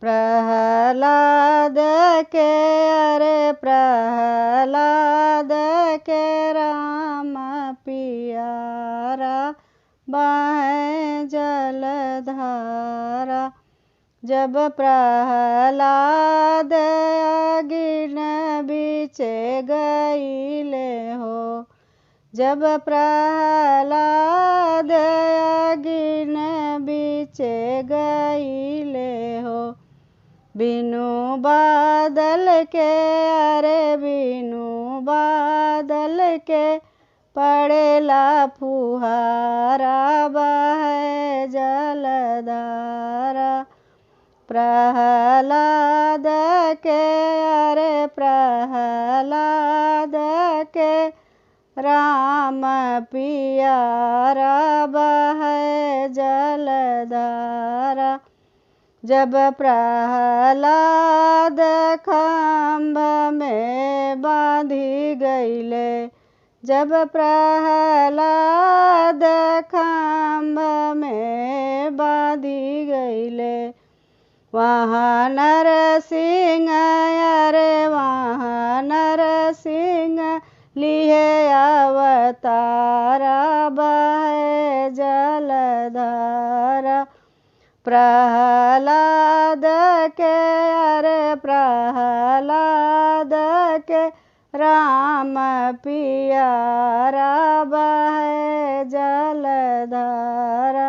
प्रहलाद के अरे प्रहलाद के राम पियारा बहे जलधारा। जब प्रहलाद अग्नि बीचे गईले हो, जब प्रहलाद अग्नि बीचे गईले हो, बिनु बादल के अरे बिनु बादल के पड़ेला फुहारा बहे जलधारा। प्रहलाद के अरे प्रहलाद के राम पियारा बहे जलधारा। जब प्रहलाद खम्भ में बांधी गईले, जब प्रहलाद खम्भ में बांधी गईले, वहाँ नरसिंह अरे वहाँ नरसिंह लिए अवतारा बहे जलधारा। प्रहलाद के अरे प्रहलाद के राम पियारा बहे जलधारा।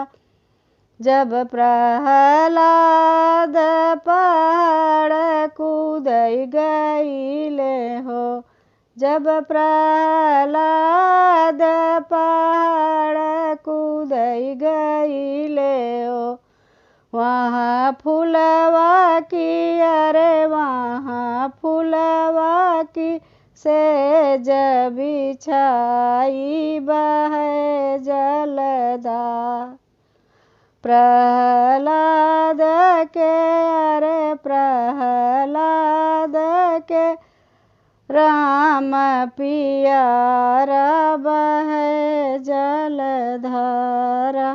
जब प्रहलाद पहाड़ कूदई गईले हो, जब प्रहलाद पहाड़ कूदई गईले हो, वहाँ फुलवा की अरे वहाँ फुलवा की सेज बिछाई बहे जलधारा। प्रहलाद के अरे प्रहलाद के राम पियारा बहे जलधारा।